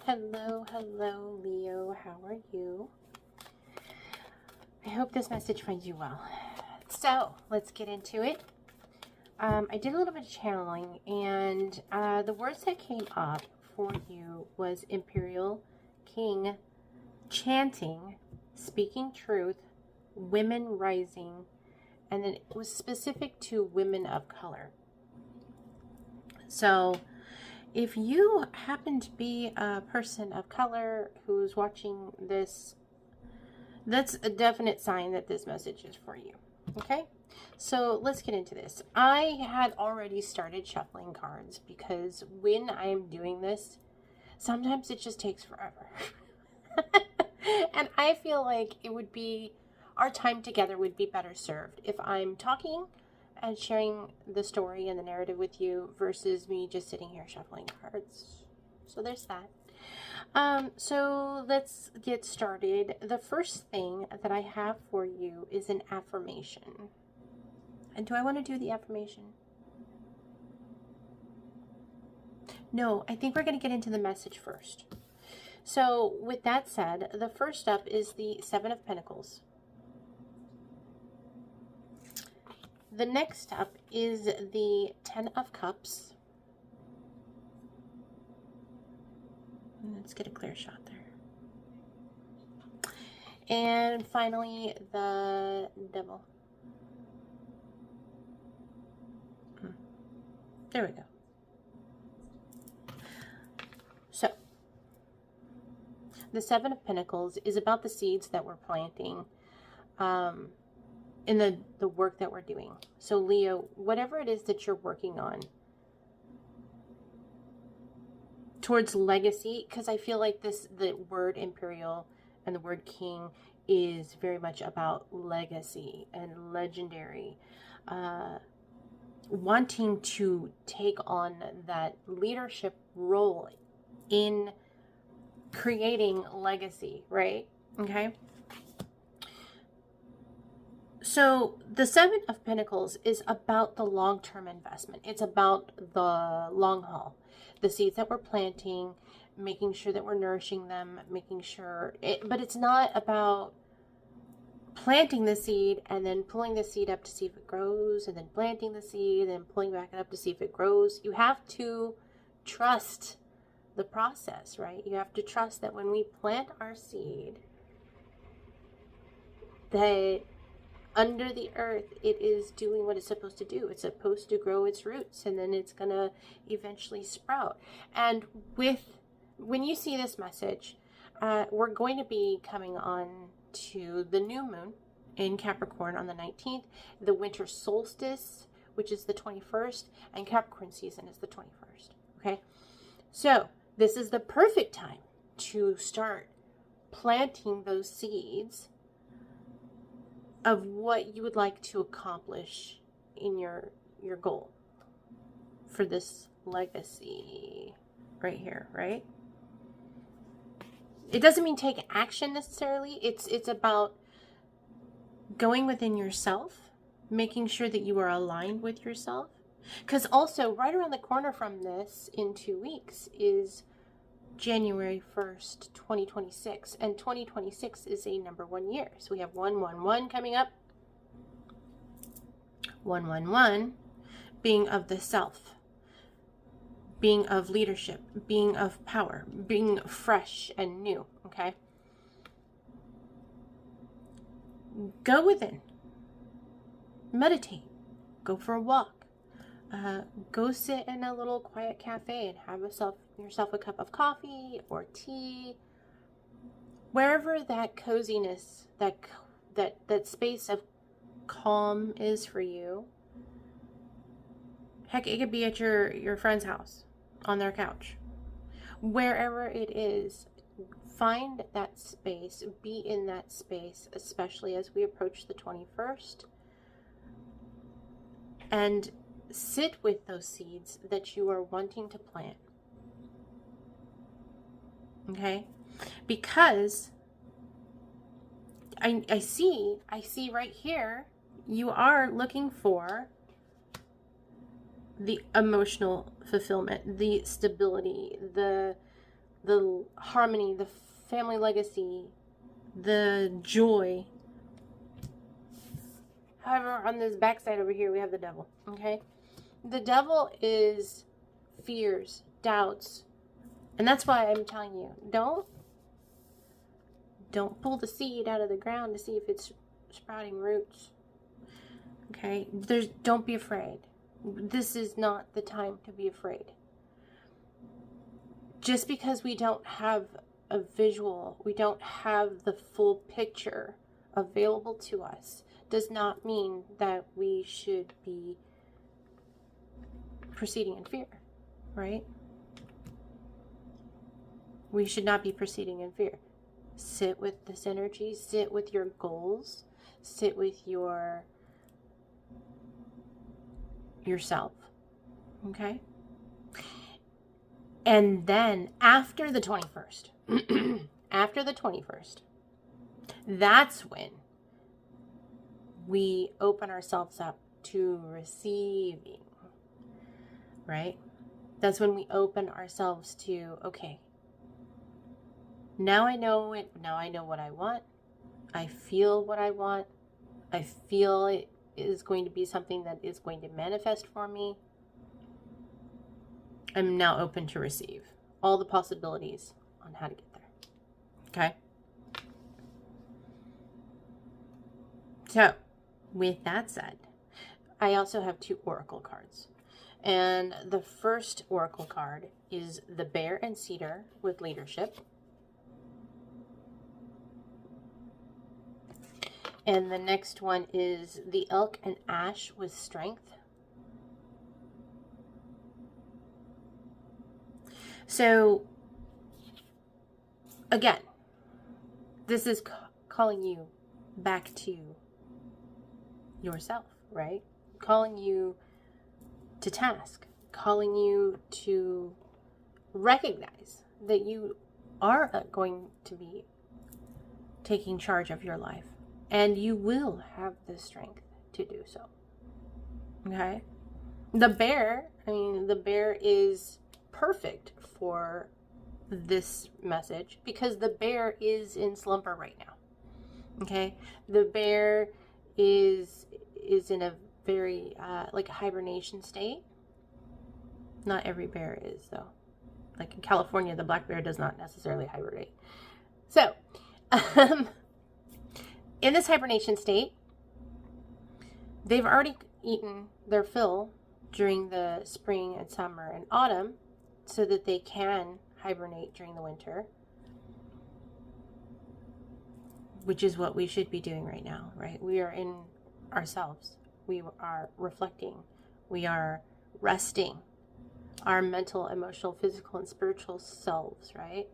Hello, hello, Leo. How are you? I hope this message finds you well. So, let's get into it. I did a little bit of channeling, and the words that came up for you was Imperial, King, Chanting, Speaking Truth, Women Rising, and then it was specific to women of color. So, if you happen to be a person of color who's watching this, that's a definite sign that this message is for you. Okay? So let's get into this. I had already started shuffling cards because when I'm doing this, sometimes it just takes forever. And I feel like it would be, our time together would be better served if I'm talking and sharing the story and the narrative with you versus me just sitting here shuffling cards. So there's that. So let's get started. The first thing that I have for you is an affirmation. And do I want to do the affirmation? No, I think we're going to get into the message first. So with that said, the first up is the Seven of Pentacles. The next up is the Ten of Cups. Let's get a clear shot there. And finally, the Devil. There we go. So, the Seven of Pentacles is about the seeds that we're planting in the work that we're doing. So Leo, whatever it is that you're working on towards legacy, because I feel like the word Imperial and the word King is very much about legacy and legendary, wanting to take on that leadership role in creating legacy, right? Okay. So the Seven of Pentacles is about the long-term investment. It's about the long haul. The seeds that we're planting, making sure that we're nourishing them, making sure but it's not about planting the seed and then pulling the seed up to see if it grows, and then planting the seed and pulling back up to see if it grows. You have to trust the process, right? You have to trust that when we plant our seed, that under the earth, it is doing what it's supposed to do. It's supposed to grow its roots, and then it's going to eventually sprout. And when you see this message, we're going to be coming on to the new moon in Capricorn on the 19th, the winter solstice, which is the 21st, and Capricorn season is the 21st. Okay? So this is the perfect time to start planting those seeds of what you would like to accomplish in your goal for this legacy right here, right? It doesn't mean take action necessarily. It's about going within yourself, making sure that you are aligned with yourself. Because also right around the corner from this in 2 weeks is January 1st, 2026, and 2026 is a number 1 year. So we have 111 coming up. 111 being of the self, being of leadership, being of power, being fresh and new, okay? Go within. Meditate. Go for a walk. Go sit in a little quiet cafe and have yourself a cup of coffee or tea. Wherever that coziness, that space of calm is for you. Heck, it could be at your friend's house, on their couch. Wherever it is, find that space, be in that space, especially as we approach the 21st. And sit with those seeds that you are wanting to plant. Okay? Because I see right here, you are looking for the emotional fulfillment, the stability, the the harmony, the family legacy, the joy. However, on this backside over here, we have the devil, okay? The devil is fears, doubts. And that's why I'm telling you, don't pull the seed out of the ground to see if it's sprouting roots. Okay? Don't be afraid. This is not the time to be afraid. Just because we don't have a visual, we don't have the full picture available to us, does not mean that we should be proceeding in fear, right? We should not be proceeding in fear. Sit with this energy, sit with your goals, sit with yourself, okay? And then after the 21st, that's when we open ourselves up to receiving, right? That's when we open ourselves to, okay, now I know it. Now I know what I want. I feel what I want. I feel it is going to be something that is going to manifest for me. I'm now open to receive all the possibilities on how to get there. Okay? So, with that said, I also have 2 oracle cards. And the first oracle card is the Bear and Cedar with leadership. And the next one is the Elk and Ash with strength. So, again, this is calling you back to yourself, right? Calling you to task, calling you to recognize that you are going to be taking charge of your life, and you will have the strength to do so. Okay? The bear is perfect for this message because the bear is in slumber right now. Okay? The bear is in a very like a hibernation state. Not every bear is, though. Like in California, the black bear does not necessarily hibernate. So, in this hibernation state, they've already eaten their fill during the spring and summer and autumn so that they can hibernate during the winter, which is what we should be doing right now, right? We are in ourselves. We are reflecting. We are resting our mental, emotional, physical, and spiritual selves, right?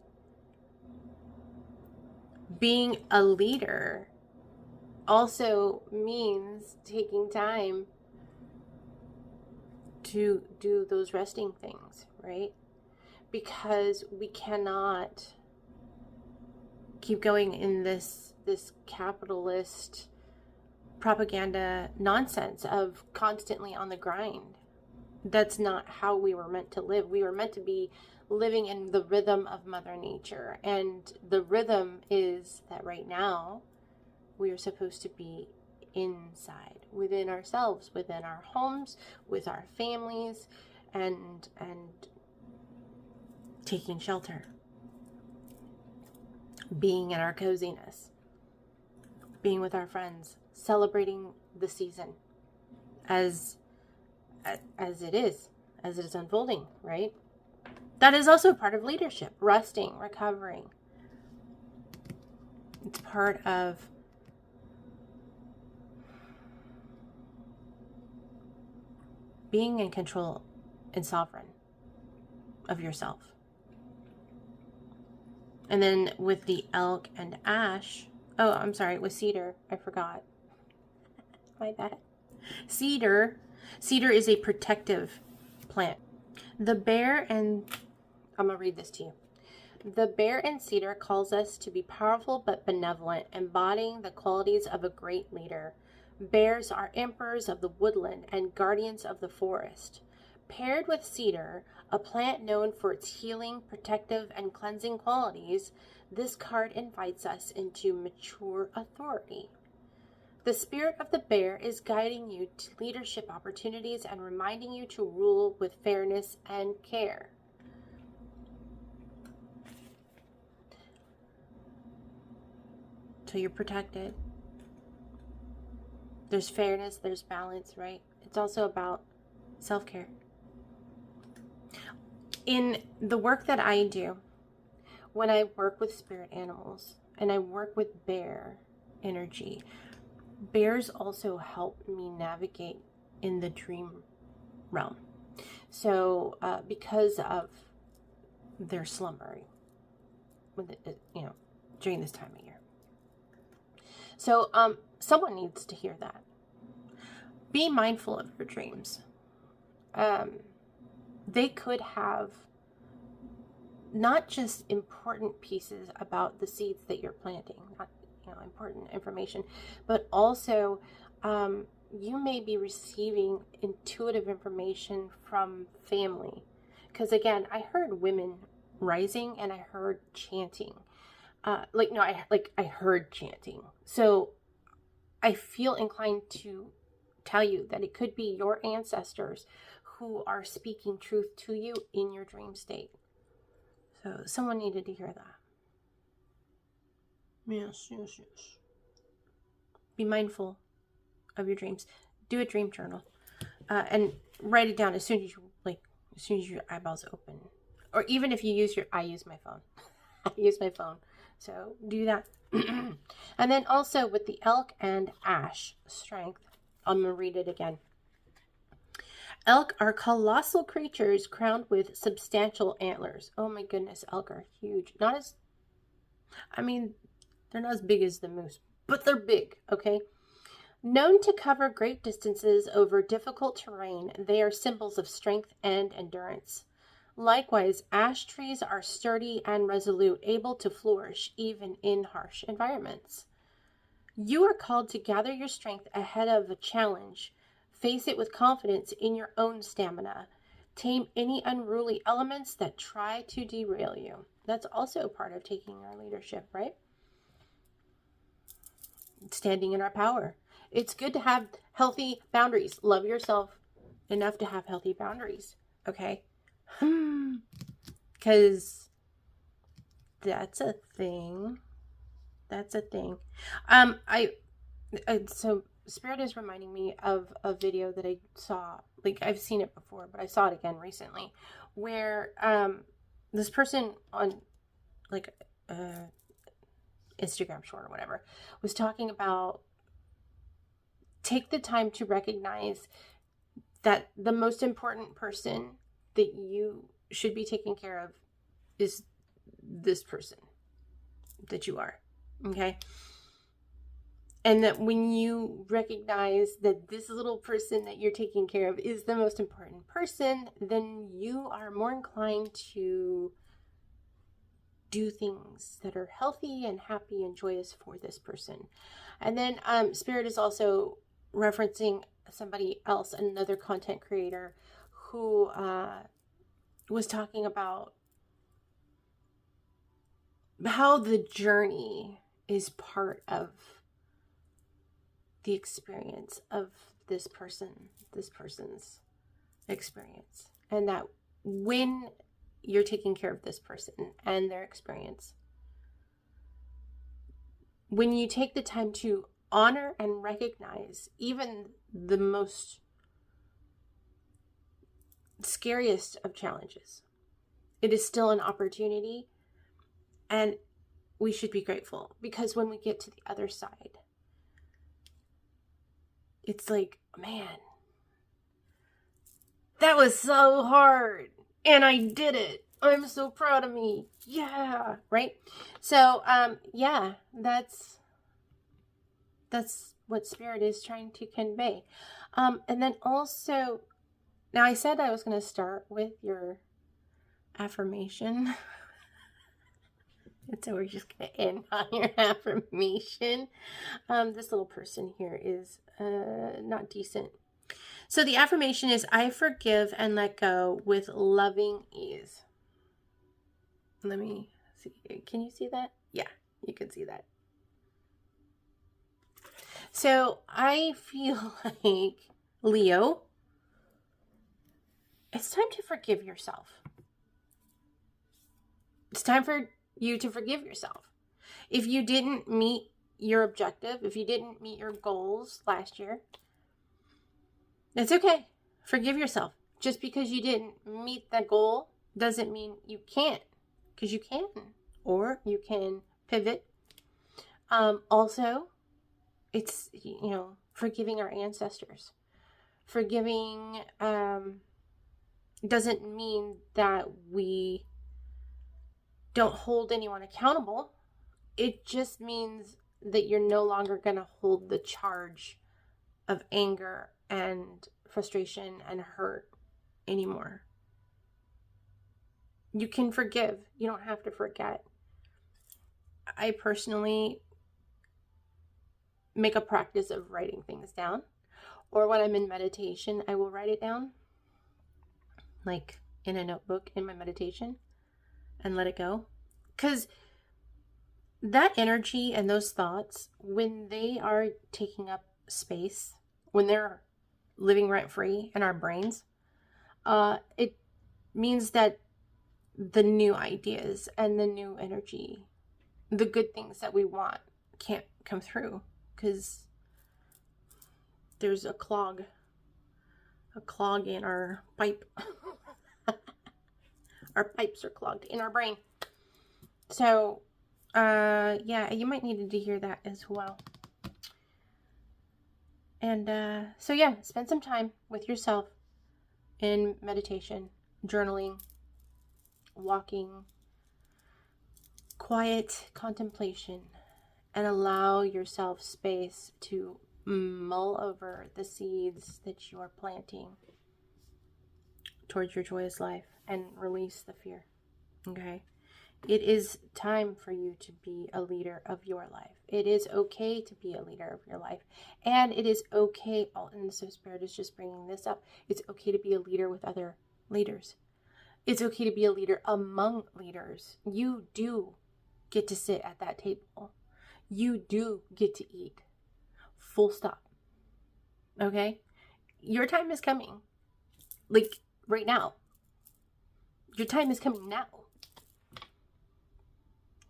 Being a leader also means taking time to do those resting things, right? Because we cannot keep going in this capitalist propaganda nonsense of constantly on the grind. That's not how we were meant to live. We were meant to be living in the rhythm of Mother Nature. And the rhythm is that right now we are supposed to be inside, within ourselves, within our homes, with our families, and taking shelter, being in our coziness, being with our friends, celebrating the season as it is unfolding, right? That is also part of leadership, resting, recovering. It's part of being in control and sovereign of yourself. And then with the elk and ash, with cedar, I forgot. My bad. Cedar is a protective plant. The bear and, I'm going to read this to you. The bear and cedar calls us to be powerful but benevolent, embodying the qualities of a great leader. Bears are emperors of the woodland and guardians of the forest. Paired with cedar, a plant known for its healing, protective, and cleansing qualities, this card invites us into mature authority. The spirit of the bear is guiding you to leadership opportunities and reminding you to rule with fairness and care. So you're protected. There's fairness, there's balance, right? It's also about self-care. In the work that I do, when I work with spirit animals and I work with bear energy, bears also help me navigate in the dream realm. So because of their slumbering, during this time of year. So someone needs to hear that. Be mindful of your dreams. They could have not just important pieces about the seeds that you're planting, not important information, but also you may be receiving intuitive information from family. Because again, I heard women rising and I heard chanting. I heard chanting. So I feel inclined to tell you that it could be your ancestors who are speaking truth to you in your dream state. So someone needed to hear that. Yes. Be mindful of your dreams. Do a dream journal, and write it down as soon as your eyeballs open, or even if you use I use my phone. I use my phone, so do that. And then also with the elk and ash strength, I'm gonna read it again. Elk are colossal creatures crowned with substantial antlers. Oh my goodness, elk are huge. They're not as big as the moose, but they're big, okay? Known to cover great distances over difficult terrain, they are symbols of strength and endurance. Likewise, ash trees are sturdy and resolute, able to flourish even in harsh environments. You are called to gather your strength ahead of a challenge. Face it with confidence in your own stamina. Tame any unruly elements that try to derail you. That's also part of taking our leadership, right? Standing in our power. It's good to have healthy boundaries. Love yourself enough to have healthy boundaries, okay? Because that's a thing. So Spirit is reminding me of a video that I saw. I've seen it before, but I saw it again recently, where this person on Instagram short or whatever was talking about take the time to recognize that the most important person that you should be taking care of is this person that you are, okay? And that when you recognize that this little person that you're taking care of is the most important person, then you are more inclined to do things that are healthy and happy and joyous for this person. And then Spirit is also referencing somebody else, another content creator, who was talking about how the journey is part of the experience of this person's experience, and that when you're taking care of this person and their experience, when you take the time to honor and recognize even the most scariest of challenges, it is still an opportunity, and we should be grateful, because when we get to the other side, it's like, man, that was so hard and I did it. I'm so proud of me. Yeah. Right. So, yeah, that's what Spirit is trying to convey. And then also, now I said I was going to start with your affirmation. And so we're just going to end on your affirmation. This little person here is not decent. So the affirmation is, I forgive and let go with loving ease. Let me see. Can you see that? Yeah, you can see that. So I feel like, Leo, it's time to forgive yourself. It's time for you to forgive yourself. If you didn't meet your objective, if you didn't meet your goals last year, it's okay. Forgive yourself. Just because you didn't meet that goal doesn't mean you can't, because you can, or you can pivot. Also, it's, you know, forgiving our ancestors. Forgiving doesn't mean that we don't hold anyone accountable. It just means that you're no longer going to hold the charge of anger and frustration and hurt anymore. You can forgive. You don't have to forget. I personally make a practice of writing things down, or when I'm in meditation, I will write it down, like in a notebook in my meditation, and let it go. Because that energy and those thoughts, when they are taking up space, when they're living rent free in our brains, it means that the new ideas and the new energy, the good things that we want, can't come through, because there's a clog in our pipe. Our pipes are clogged in our brain. So yeah, you might need to hear that as well. And so yeah, spend some time with yourself in meditation, journaling, walking, quiet contemplation, and allow yourself space to mull over the seeds that you are planting towards your joyous life, and release the fear. Okay? It is time for you to be a leader of your life. It is okay to be a leader of your life. And it is okay, and so Spirit is just bringing this up, it's okay to be a leader with other leaders. It's okay to be a leader among leaders. You do get to sit at that table. You do get to eat. Full stop. Okay? Your time is coming. Like, right now. Your time is coming now.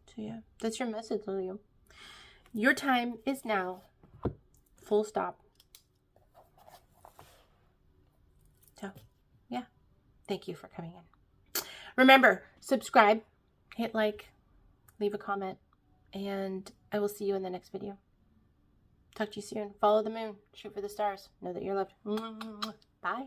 So yeah, that's your message, Leo. Your time is now. Full stop. So, yeah. Thank you for coming in. Remember, subscribe, hit like, leave a comment, and I will see you in the next video. Talk to you soon. Follow the moon. Shoot for the stars. Know that you're loved. Bye.